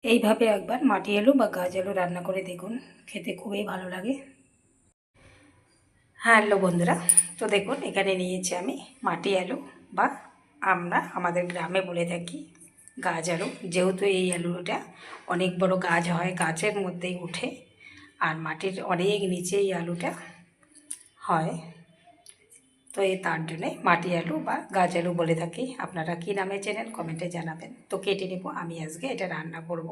এইভাবে একবার মাটি আলু বা গাছ আলু রান্না করে দেখুন, খেতে খুবই ভালো লাগে। হ্যালো বন্ধুরা, তো দেখুন এখানে নিয়েছি আমি মাটি আলু বা আমরা আমাদের গ্রামে বলে থাকি গাছ আলু। যেহেতু এই আলুটা অনেক বড় গাছ হয়, গাছের মধ্যেই উঠে, আর মাটির অনেক নিচে এই আলুটা হয়, তো এই তার জন্যে মাটি আলু বা গাছ আলু বলে থাকি। আপনারা কী নামে চেনেন কমেন্টে জানাবেন। তো কেটে নেব, আমি আজকে এটা রান্না করব।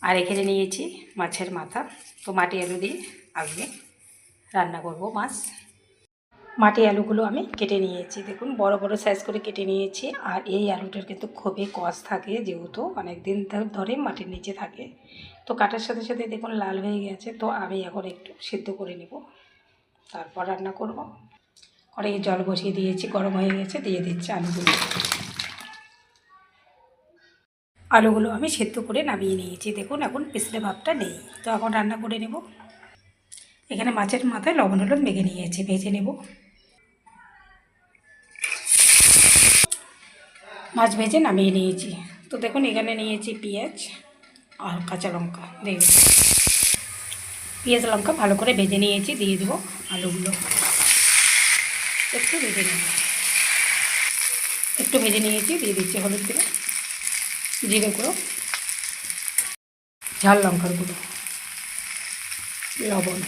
আর এখানে নিয়েছি মাছের মাথা। তো মাটি আলু দিয়ে আজকে রান্না করব মাছ। মাটি আলুগুলো আমি কেটে নিয়েছি, দেখুন বড় বড় সাইজ করে কেটে নিয়েছি। আর এই আলুটার কিন্তু খুবই কষ থাকে, যেহেতু অনেক দিন ধরে মাটির নিচে থাকে। তো কাটার সাথে সাথে দেখুন লাল হয়ে গেছে। তো আমি এখন একটু সিদ্ধ করে নেব, তারপর রান্না করব। কড়াইয়ে জল বসিয়ে দিয়েছি, গরম হয়ে গেছে, দিয়ে দিচ্ছি আলুগুলো। আলুগুলো আমি সেদ্ধ করে নামিয়ে নিয়েছি, দেখুন এখন পিছলে ভাবটা নেই। তো এখন রান্না করে নেব। এখানে মাছের মাথায় লবণ হলুদ মেখে নিয়েছি, ভেজে নেব। মাছ ভেজে নামিয়ে নিয়েছি। তো দেখুন এখানে নিয়েছি পেঁয়াজ আর কাঁচা লঙ্কা, দেখুন পেঁয়াজ লঙ্কা ভালো করে ভেজে নিয়েছি, দিয়ে দেবো আলুগুলো। একটু ভেজে নেব, একটু ভেজে নিয়েছি, দিয়ে দিচ্ছি হলুদ গুঁড়ো, জিরে গুঁড়ো, ঝাল লঙ্কার গুঁড়ো, লবণ,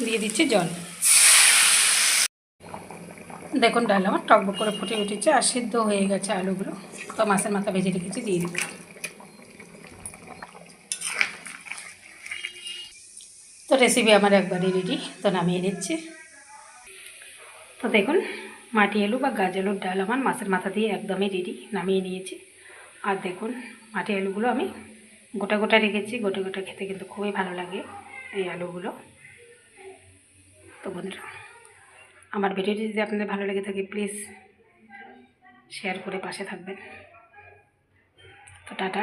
দিয়ে দিচ্ছি জল। দেখুন ডাল আমার টকবক করে ফুটে উঠেছে আর সিদ্ধ হয়ে গেছে আলুগুলো। তো মাছের মাথা ভেজে রেখেছি, দিয়ে দেবো। তো রেসিপি আমার একবারই রেডি, তো নামিয়ে নিচ্ছি। তো দেখুন মাটি আলু বা গাজ আলুর ডাল আমার মাছের মাথা দিয়ে একদমই রেডি, নামিয়ে নিয়েছি। আর দেখুন মাটি আলুগুলো আমি গোটা গোটা রেখেছি, গোটা গোটা খেতে কিন্তু খুবই ভালো লাগে এই আলুগুলো। তো বন্ধুরা, আমার ভিডিওটি যদি আপনাদের ভালো লেগে থাকে প্লিজ শেয়ার করে পাশে থাকবেন। তো টাটা।